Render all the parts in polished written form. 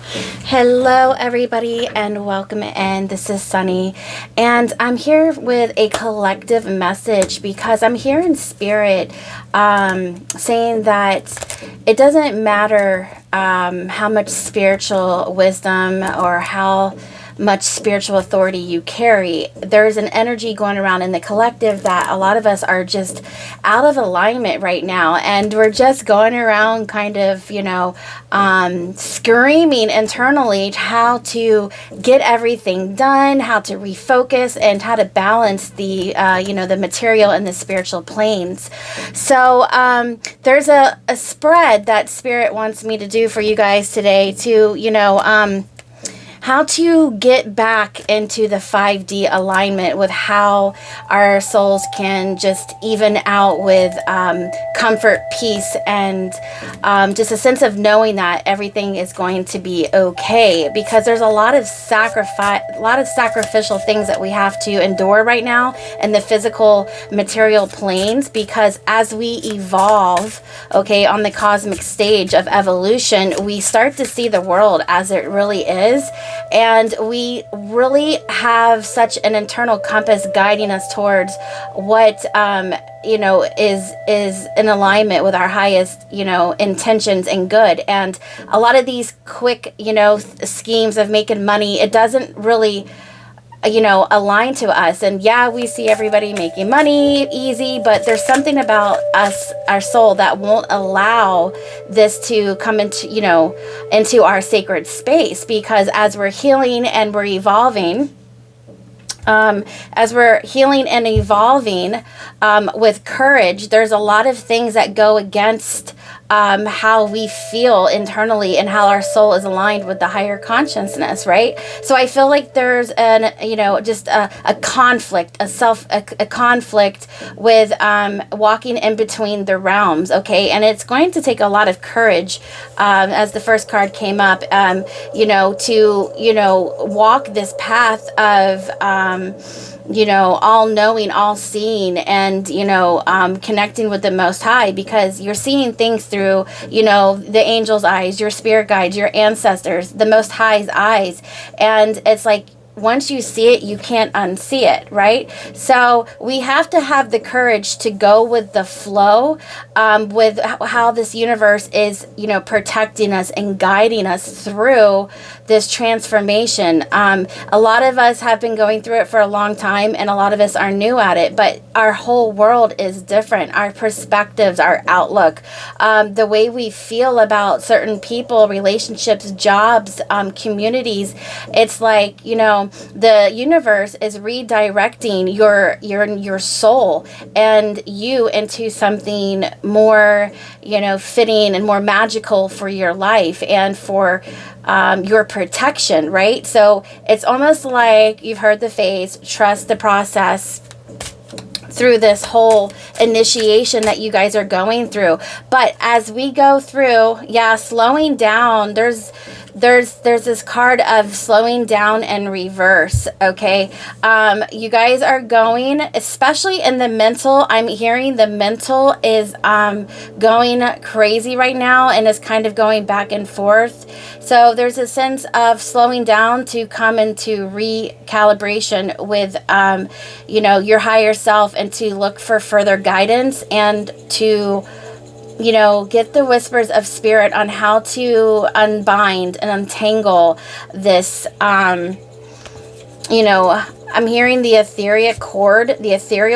Hello, everybody, and welcome in. This is Sunny, and I'm here with a collective message because I'm here in spirit saying that it doesn't matter how much spiritual wisdom or how much spiritual authority you carry. There's an energy going around in the collective that a lot of us are just out of alignment right now, and we're just going around kind of, screaming internally how to get everything done, how to refocus, and how to balance the material and the spiritual planes. So there's a spread that Spirit wants me to do for you guys today to, how to get back into the 5D alignment with how our souls can just even out with comfort, peace, and just a sense of knowing that everything is going to be okay. Because there's a lot of sacrificial things that we have to endure right now in the physical material planes. Because as we evolve, okay, on the cosmic stage of evolution, we start to see the world as it really is. And we really have such an internal compass guiding us towards what is in alignment with our highest intentions and good. And a lot of these quick schemes of making money, it doesn't really align to us. And yeah, we see everybody making money easy, but there's something about us, our soul, that won't allow this to come into our sacred space. Because as we're healing and we're evolving, with courage, there's a lot of things that go against how we feel internally and how our soul is aligned with the higher consciousness, right? So I feel like there's a conflict, a conflict with walking in between the realms, okay? And it's going to take a lot of courage, as the first card came up, to walk this path of all knowing, all seeing, and connecting with the Most High, because you're seeing things through the angel's eyes, your spirit guides, your ancestors, the Most High's eyes. And it's like, once you see it, you can't unsee it, right? So we have to have the courage to go with the flow, with how this universe is, protecting us and guiding us through this transformation. A lot of us have been going through it for a long time, and a lot of us are new at it, but our whole world is different. Our perspectives, our outlook, the way we feel about certain people, relationships, jobs, communities, it's like, the universe is redirecting your soul and you into something more, fitting and more magical for your life and for your protection, right? So it's almost like you've heard the phrase, trust the process, through this whole initiation that you guys are going through. But as we go through, slowing down, there's this card of slowing down and reverse, okay? You guys are going, especially in the mental, I'm hearing the mental is going crazy right now and is kind of going back and forth. So there's a sense of slowing down to come into recalibration with, your higher self, and to look for further guidance and to get the whispers of spirit on how to unbind and untangle this, I'm hearing the ethereal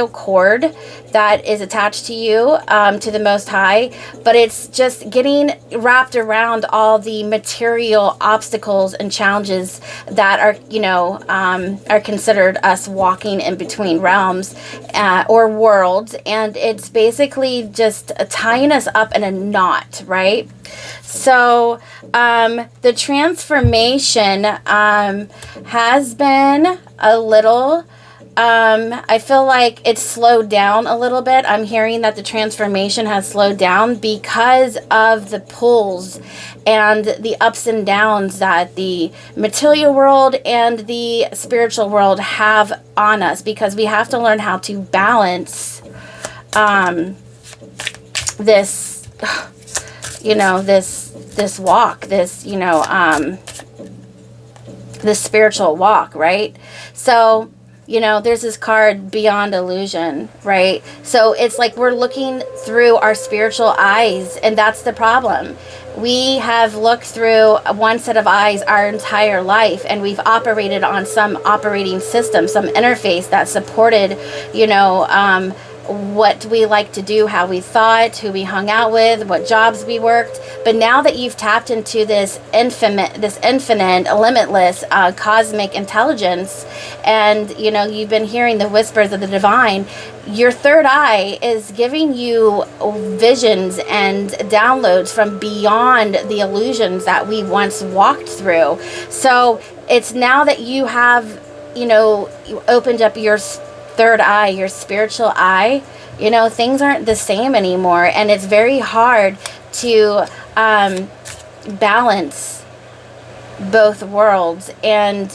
cord that is attached to you, to the Most High, but it's just getting wrapped around all the material obstacles and challenges that are considered us walking in between realms, or worlds, and it's basically just tying us up in a knot, right? So the transformation has been a little, I feel like it's slowed down a little bit. I'm hearing that the transformation has slowed down because of the pulls and the ups and downs that the material world and the spiritual world have on us, because we have to learn how to balance this walk, this, this spiritual walk, right? So, there's this card, Beyond Illusion, right? So it's like we're looking through our spiritual eyes, and that's the problem. We have looked through one set of eyes our entire life, and we've operated on some operating system, some interface that supported, what we like to do, how we thought, who we hung out with, what jobs we worked. But now that you've tapped into this infinite, limitless cosmic intelligence, and you've been hearing the whispers of the divine, your third eye is giving you visions and downloads from beyond the illusions that we once walked through. So it's now that you have, you opened up your third eye, your spiritual eye, things aren't the same anymore, and it's very hard to balance both worlds and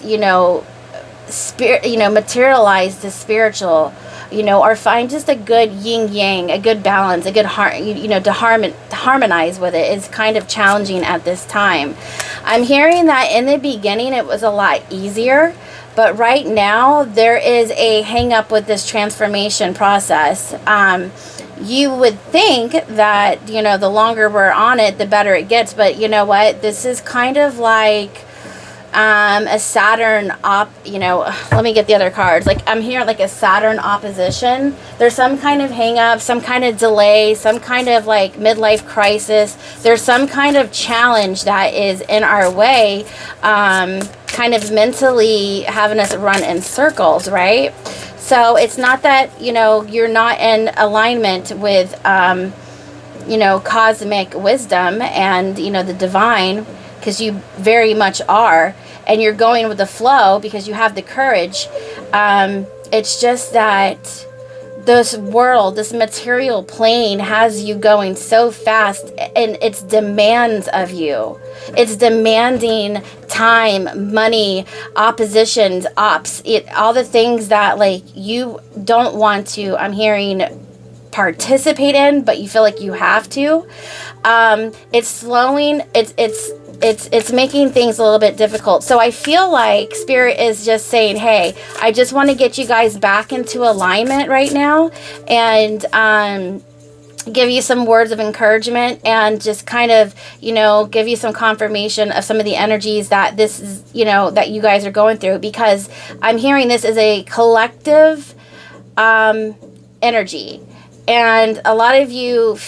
materialize the spiritual, or find just a good yin yang, a good balance, a good to harmonize with it is kind of challenging at this time. I'm hearing that in the beginning it was a lot easier, but right now there is a hang up with this transformation process. You would think that, the longer we're on it, the better it gets. But you know what? This is kind of like a Saturn let me get the other cards. Like, I'm hearing like a Saturn opposition. There's some kind of hang up, some kind of delay, some kind of like midlife crisis. There's some kind of challenge that is in our way, kind of mentally having us run in circles, right? So it's not that, you're not in alignment with, cosmic wisdom and, the divine, because you very much are, and you're going with the flow because you have the courage. It's just that this material plane has you going so fast, and it's demands of you. It's demanding time, money, oppositions, all the things that like you don't want to, I'm hearing, participate in, but you feel like you have to. It's slowing, it's making things a little bit difficult. So I feel like Spirit is just saying, hey, I just want to get you guys back into alignment right now, and give you some words of encouragement, and just kind of, give you some confirmation of some of the energies that this is, that you guys are going through, because I'm hearing this is a collective energy. And a lot of you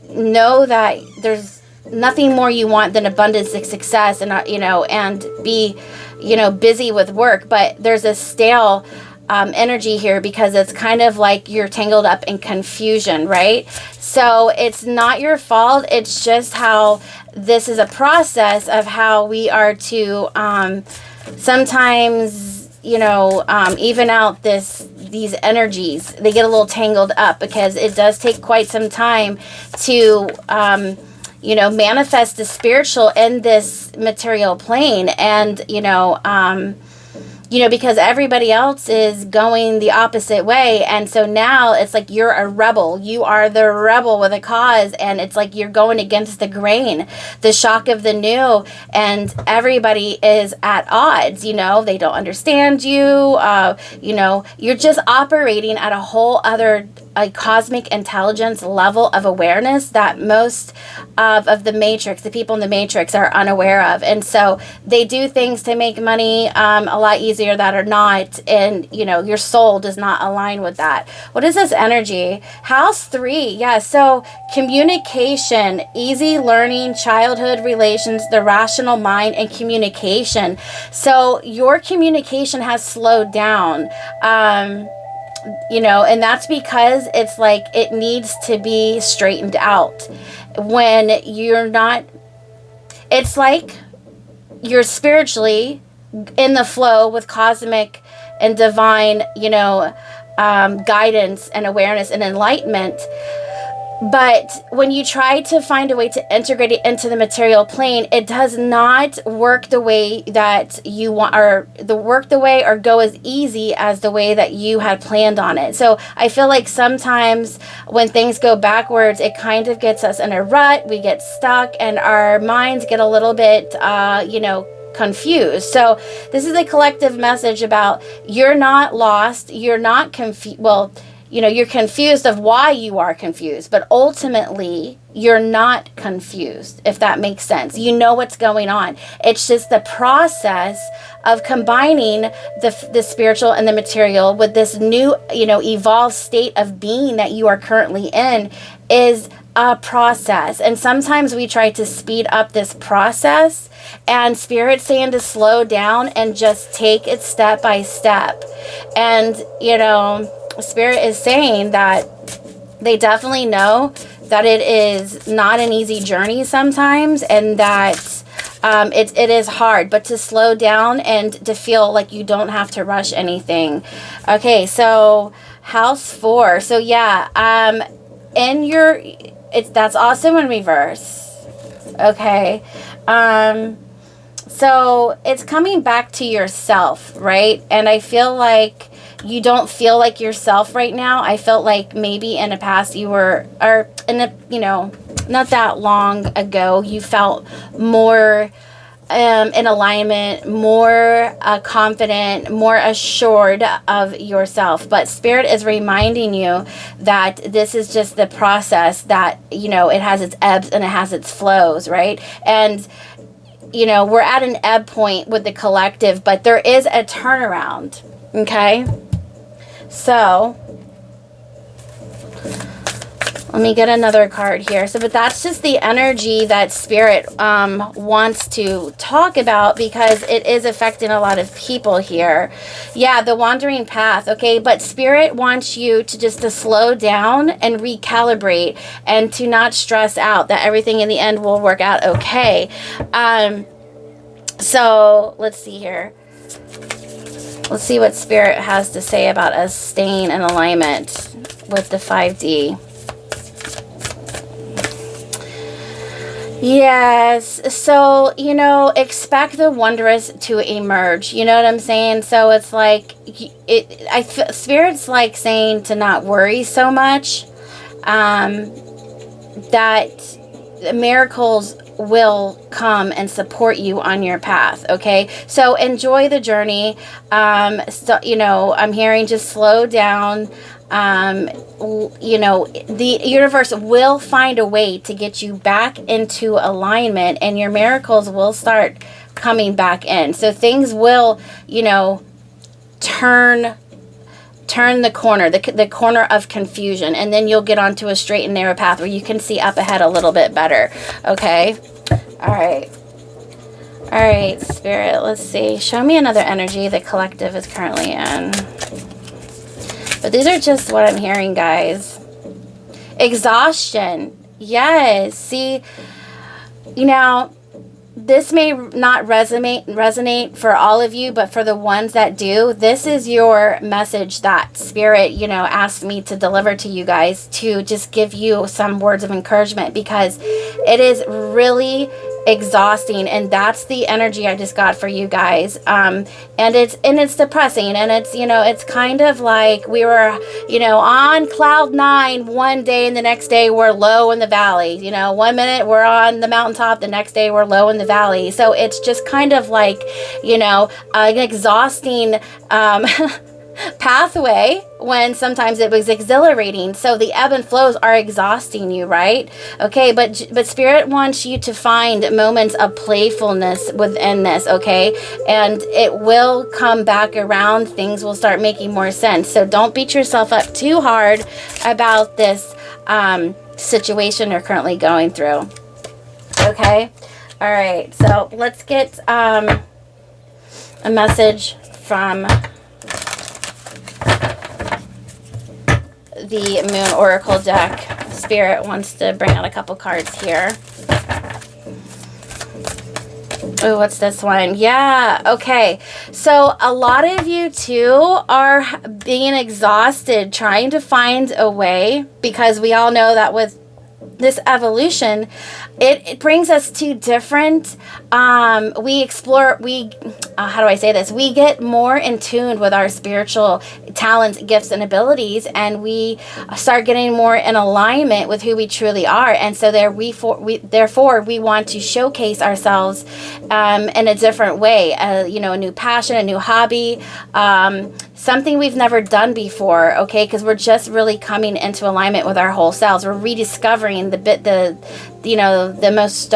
know that there's nothing more you want than abundance and success, and and be busy with work, but there's a stale energy here, because it's kind of like you're tangled up in confusion, right? So it's not your fault. It's just how this is a process of how we are to sometimes even out these energies. They get a little tangled up because it does take quite some time to manifest the spiritual in this material plane. And because everybody else is going the opposite way. And so now it's like you're a rebel. You are the rebel with a cause. And it's like you're going against the grain, the shock of the new. And everybody is at odds. They don't understand you. You're just operating at a whole other cosmic intelligence level of awareness that most of the matrix, the people in the matrix, are unaware of. And so they do things to make money a lot easier that are not, and your soul does not align with that. What is this energy? House 3. Yeah, so communication, easy learning, childhood relations, the rational mind, and communication. So your communication has slowed down. And that's because it's like it needs to be straightened out. When you're not, it's like you're spiritually in the flow with cosmic and divine, guidance and awareness and enlightenment. But when you try to find a way to integrate it into the material plane, it does not work the way that you want, or go as easy as the way that you had planned on it. So I feel like sometimes when things go backwards, it kind of gets us in a rut. We get stuck and our minds get a little bit, confused. So this is a collective message about, you're not lost. You're not confused. Well, you're confused of why you are confused, but ultimately you're not confused, if that makes sense. You know what's going on. It's just the process of combining the spiritual and the material with this new, evolved state of being that you are currently in is a process. And sometimes we try to speed up this process, and Spirit's saying to slow down and just take it step by step. And, Spirit is saying that they definitely know that it is not an easy journey sometimes, and that it is hard, but to slow down and to feel like you don't have to rush anything. Okay, so house 4. So yeah, that's also in reverse. Okay. So it's coming back to yourself, right? And I feel like you don't feel like yourself right now. I felt like maybe in the past not that long ago, you felt more in alignment, more confident, more assured of yourself. But Spirit is reminding you that this is just the process, that, it has its ebbs and it has its flows, right? And we're at an ebb point with the collective, but there is a turnaround. Okay. So let me get another card here. So, but that's just the energy that Spirit wants to talk about, because it is affecting a lot of people here. Yeah, the wandering path. Okay, but Spirit wants you to slow down and recalibrate, and to not stress out, that everything in the end will work out okay. So let's see here. Let's see what Spirit has to say about us staying in alignment with the 5D. Yes. So, expect the wondrous to emerge. You know what I'm saying? So it's like, Spirit's like saying to not worry so much, that miracles will come and support you on your path. Okay, so enjoy the journey. I'm hearing just slow down. The universe will find a way to get you back into alignment, and your miracles will start coming back in. So things will, turn the corner, the corner of confusion, and then you'll get onto a straight and narrow path where you can see up ahead a little bit better. Okay. All right, Spirit, let's see. Show me another energy the collective is currently in. But these are just what I'm hearing, guys. Exhaustion. Yes. See, this may not resonate for all of you, but for the ones that do, this is your message that Spirit, asked me to deliver to you guys, to just give you some words of encouragement, because it is really exhausting, and that's the energy I just got for you guys. And it's depressing, and it's kind of like we were, on cloud 9 one day, and the next day we're low in the valley. 1 minute we're on the mountaintop, the next day we're low in the valley. So it's just kind of like, an exhausting pathway, when sometimes it was exhilarating. So the ebb and flows are exhausting you, right? Okay, but Spirit wants you to find moments of playfulness within this, okay? And it will come back around. Things will start making more sense. So don't beat yourself up too hard about this situation you're currently going through. Okay? All right, so let's get a message from the Moon Oracle deck. Spirit wants to bring out a couple cards here. Oh, what's this one? Yeah, okay. So a lot of you too are being exhausted trying to find a way, because we all know that with this evolution, it brings us to different, we explore, how do I say this? We get more in tune with our spiritual talents, gifts, and abilities, and we start getting more in alignment with who we truly are. And so therefore, we want to showcase ourselves in a different way, a new passion, a new hobby, something we've never done before, okay? Because we're just really coming into alignment with our whole selves. We're rediscovering the most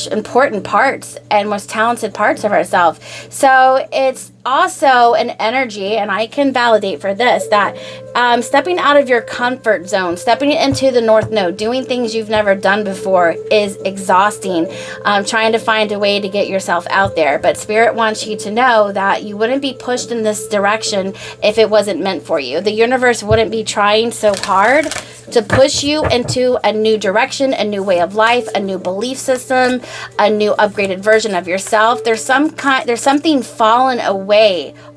important parts and most talented parts of ourselves. So it's also an energy, and I can validate for this, that stepping out of your comfort zone, stepping into the North Node, doing things you've never done before is exhausting. Trying to find a way to get yourself out there. But Spirit wants you to know that you wouldn't be pushed in this direction if it wasn't meant for you. The universe wouldn't be trying so hard to push you into a new direction, a new way of life, a new belief system, a new upgraded version of yourself. There's something fallen away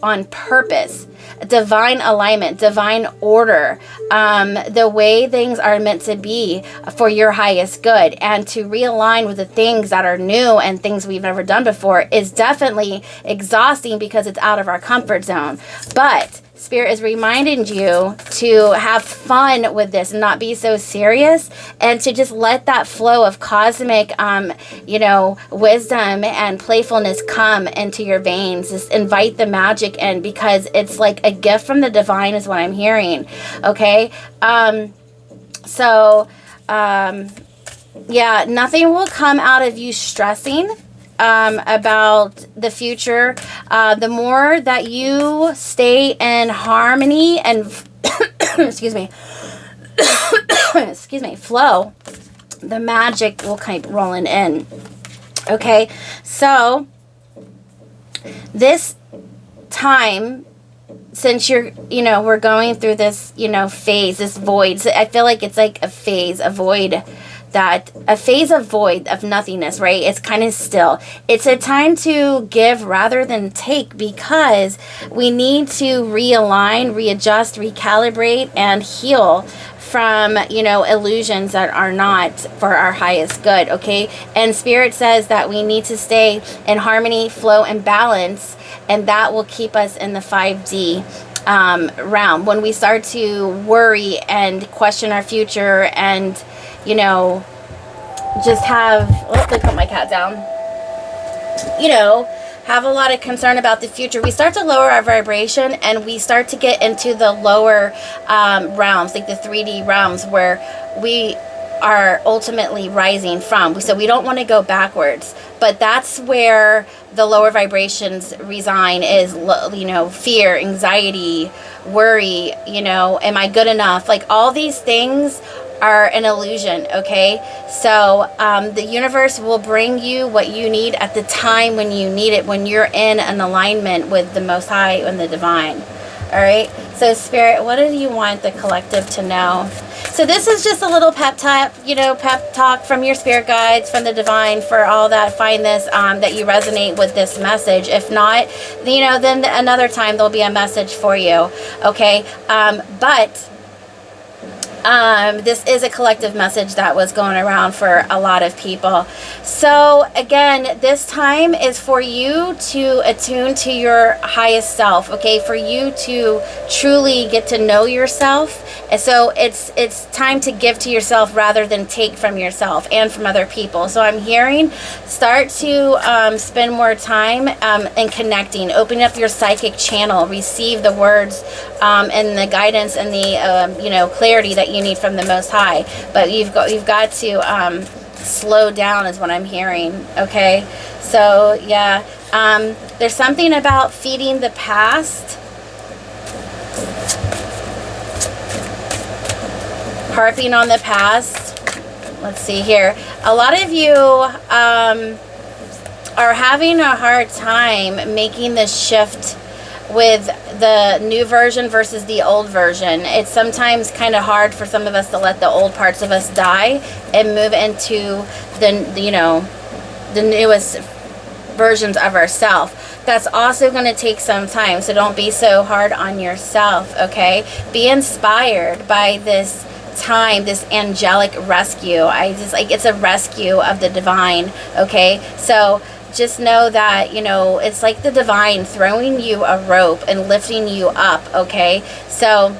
on purpose. Divine alignment, divine order, the way things are meant to be for your highest good, and to realign with the things that are new and things we've never done before is definitely exhausting because it's out of our comfort zone. But Spirit is reminding you to have fun with this and not be so serious, and to just let that flow of cosmic, wisdom and playfulness come into your veins. Just invite the magic in, because it's like a gift from the divine is what I'm hearing. Okay. Nothing will come out of you stressing about the future. The more that you stay in harmony and flow, the magic will keep rolling in. Okay, so this time, since we're going through this, phase, this void. So I feel like it's like a phase, a void of nothingness, right? It's kind of still. It's a time to give rather than take, because we need to realign, readjust, recalibrate, and heal from, illusions that are not for our highest good, okay? And Spirit says that we need to stay in harmony, flow, and balance, and that will keep us in the 5D realm. When we start to worry and question our future and just have, let me put my cat down, have a lot of concern about the future, we start to lower our vibration, and we start to get into the lower realms, like the 3D realms, where we are ultimately rising from. So we don't want to go backwards, but that's where the lower vibrations reside, is, fear, anxiety, worry, am I good enough? Like, all these things are an illusion, okay? So the universe will bring you what you need at the time when you need it, when you're in an alignment with the Most High and the Divine. All right? So Spirit, what do you want the collective to know? So this is just a little pep talk from your spirit guides, from the Divine, for all that. Find this, that you resonate with this message. If not, then another time there'll be a message for you, okay? But this is a collective message that was going around for a lot of people. So again, this time is for you to attune to your highest self, okay? For you to truly get to know yourself. And so it's time to give to yourself rather than take from yourself and from other people. So I'm hearing, start to spend more time in connecting, open up your psychic channel, receive the words and the guidance and the clarity that you need from the Most High. But you've got to slow down, is what I'm hearing. Okay, so yeah, there's something about feeding the past, harping on the past. Let's see here. A lot of you are having a hard time making the shift with the new version versus the old version. It's sometimes kind of hard for some of us to let the old parts of us die and move into the newest versions of ourselves. That's also going to take some time, so don't be so hard on yourself, okay? Be inspired by this time, this angelic rescue. I just like, it's a rescue of the divine. Okay, so just know that, you know, it's like the divine throwing you a rope and lifting you up. Okay, so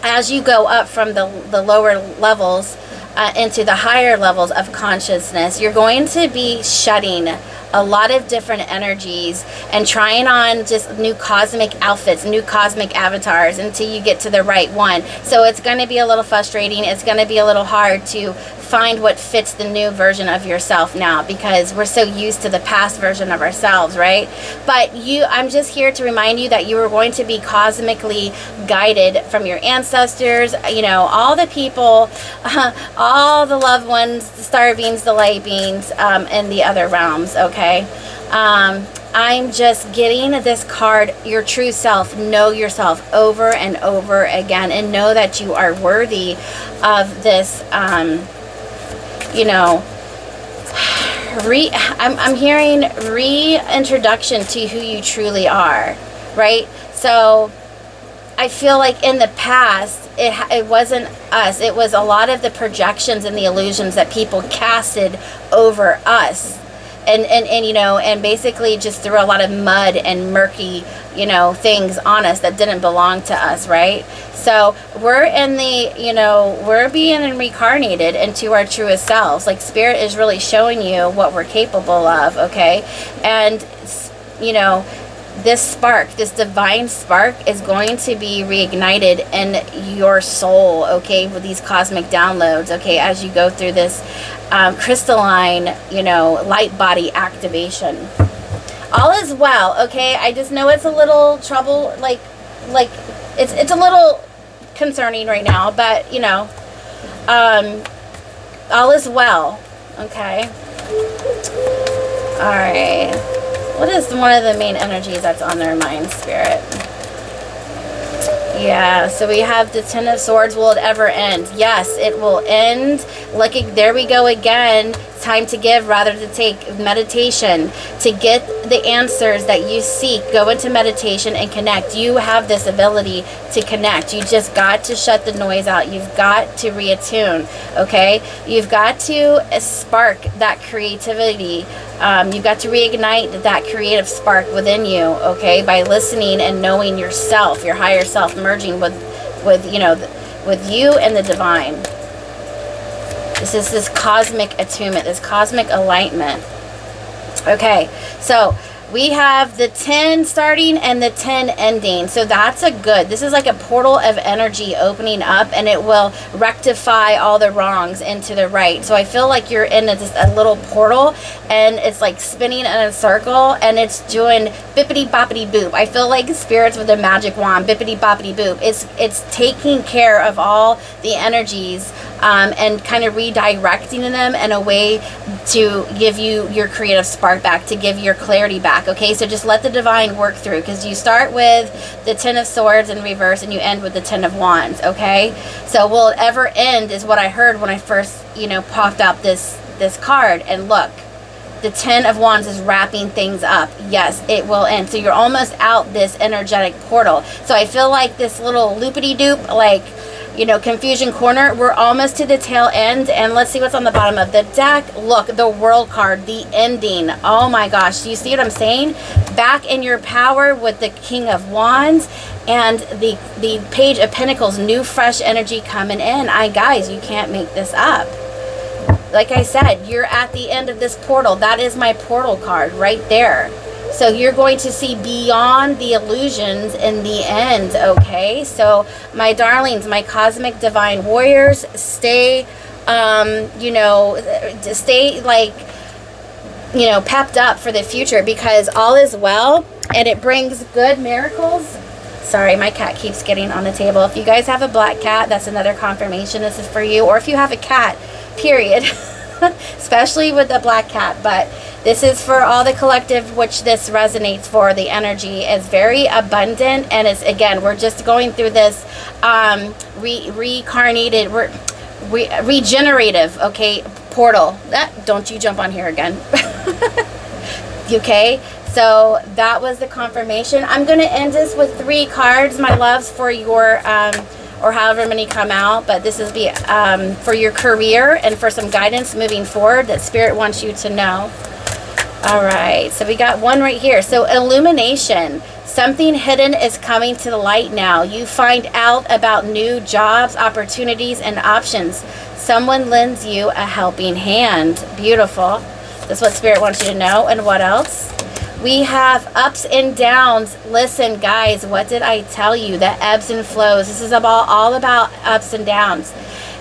as you go up from the lower levels into the higher levels of consciousness, you're going to be shedding a lot of different energies and trying on just new cosmic outfits, new cosmic avatars until you get to the right one. So it's going to be a little frustrating. It's going to be a little hard to find what fits the new version of yourself now, because we're so used to the past version of ourselves, right? But I'm just here to remind you that you are going to be cosmically guided from your ancestors, you know, all the people, all the loved ones, the star beings, the light beings, and the other realms. Okay, I'm just getting this card, your true self. Know yourself over and over again, and know that you are worthy of this, you know, I'm hearing reintroduction to who you truly are, right? So I feel like in the past, it wasn't us. It was a lot of the projections and the illusions that people casted over us. And you know, and basically just threw a lot of mud and murky, you know, things on us that didn't belong to us, right? So we're in the, you know, we're being reincarnated into our truest selves. Like, Spirit is really showing you what we're capable of, okay? And, you know, this spark, this divine spark is going to be reignited in your soul, okay, with these cosmic downloads, okay, as you go through this crystalline, you know, light body activation. All is well, okay? I just know it's a little trouble, like it's a little concerning right now, but, you know, all is well, okay? All right. What is one of the main energies that's on their mind, Spirit? Yeah, so we have the Ten of Swords. Will it ever end? Yes, it will end. Look, there we go again. Time to give rather than take. Meditation. To get the answers that you seek, go into meditation and connect. You have this ability to connect. You just got to shut the noise out. You've got to reattune, okay? You've got to spark that creativity. You've got to reignite that creative spark within you, okay? By listening and knowing yourself, your higher self, merging with you know, with you and the divine. This is this cosmic attunement, this cosmic alignment. Okay, so we have the 10 starting and the 10 ending. So that's a good, this is like a portal of energy opening up, and it will rectify all the wrongs into the right. So I feel like you're in just a little portal, and it's like spinning in a circle, and it's doing bippity boppity boop. I feel like spirits with a magic wand, bippity boppity boop. It's taking care of all the energies and kind of redirecting them in a way to give you your creative spark back, to give your clarity back. Okay, so just let the divine work through, because you start with the Ten of Swords in reverse and you end with the Ten of Wands. Okay, so will it ever end is what I heard when I first, you know, popped out this card. And look, the Ten of Wands is wrapping things up. Yes, it will end. So you're almost out this energetic portal. So I feel like this little loopity doop, like, you know, confusion corner, we're almost to the tail end. And let's see what's on the bottom of the deck. Look, the World card, the ending. Oh my gosh, do you see what I'm saying? Back in your power with the King of Wands and the Page of Pentacles, new fresh energy coming in. Guys, you can't make this up. Like I said, you're at the end of this portal. That is my portal card right there. So you're going to see beyond the illusions in the end, okay? So my darlings, my cosmic divine warriors, stay, you know, stay like, you know, pepped up for the future, because all is well and it brings good miracles. Sorry, my cat keeps getting on the table. If you guys have a black cat, that's another confirmation this is for you. Or if you have a cat, period, especially with the black cat. But this is for all the collective, which this resonates for. The energy is very abundant, and it's, again, we're just going through this reincarnated, regenerative, okay, portal. Don't you jump on here again. Okay, so that was the confirmation. I'm going to end this with 3 cards, my loves, for your or however many come out, but this is for your career and for some guidance moving forward that Spirit wants you to know. All right, so we got one right here. So illumination. Something hidden is coming to the light now. You find out about new jobs, opportunities, and options. Someone lends you a helping hand. Beautiful. That's what Spirit wants you to know. And what else? We have ups and downs. Listen, guys, what did I tell you? The ebbs and flows. This is all about ups and downs.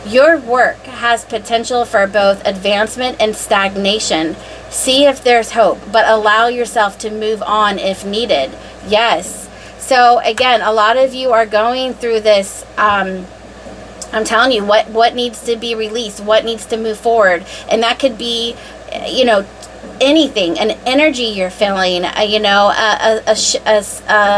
Your work has potential for both advancement and stagnation. See if there's hope, but allow yourself to move on if needed. Yes. So again, a lot of you are going through this. I'm telling you what needs to be released, what needs to move forward. And that could be, anything, an energy you're feeling, a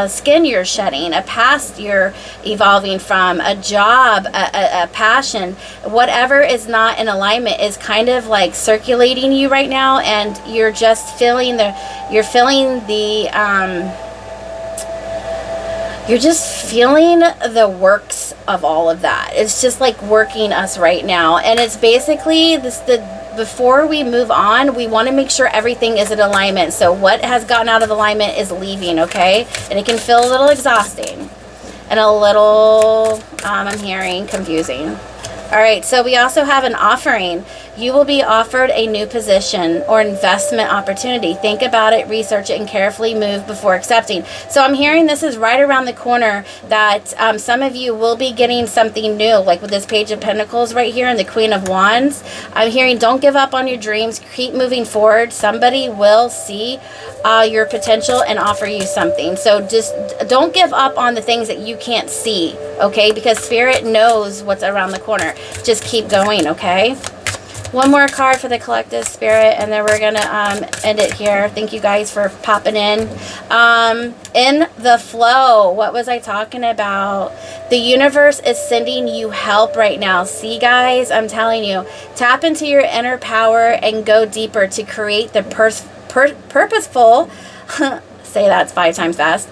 skin you're shedding, a past you're evolving from, a job, a passion, whatever is not in alignment is kind of like circulating you right now, and you're just feeling you're just feeling the works of all of that. It's just like working us right now. And it's basically before we move on, we want to make sure everything is in alignment. So what has gotten out of alignment is leaving, okay? And it can feel a little exhausting and a little, I'm hearing, confusing. All right, so we also have an offering. You will be offered a new position or investment opportunity. Think about it, research it, and carefully move before accepting. So I'm hearing this is right around the corner, that some of you will be getting something new, like with this Page of Pentacles right here and the Queen of Wands. I'm hearing don't give up on your dreams. Keep moving forward. Somebody will see your potential and offer you something. So just don't give up on the things that you can't see, okay? Because Spirit knows what's around the corner. Just keep going, okay? One more card for the collective, Spirit, and then we're going to end it here. Thank you guys for popping in. In the flow, what was I talking about? The universe is sending you help right now. See, guys, I'm telling you, tap into your inner power and go deeper to create the purposeful, say that's 5 times fast,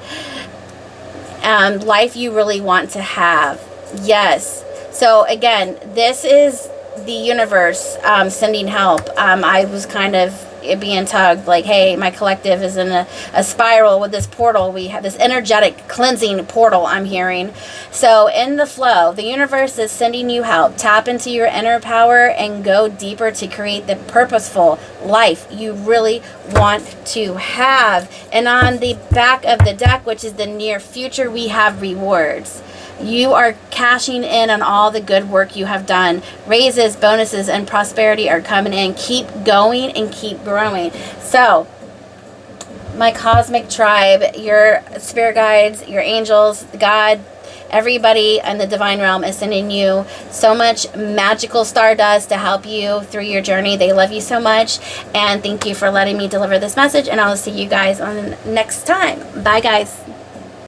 life you really want to have. Yes. So again, this is the universe sending help. I was kind of being tugged, like, hey, my collective is in a spiral with this portal. We have this energetic cleansing portal, I'm hearing. So in the flow, the universe is sending you help. Tap into your inner power and go deeper to create the purposeful life you really want to have. And on the back of the deck, which is the near future, we have rewards. You are cashing in on all the good work you have done. Raises, bonuses, and prosperity are coming in. Keep going and keep growing. So, my cosmic tribe, your spirit guides, your angels, God, everybody in the divine realm is sending you so much magical stardust to help you through your journey. They love you so much. And thank you for letting me deliver this message. And I'll see you guys on next time. Bye, guys.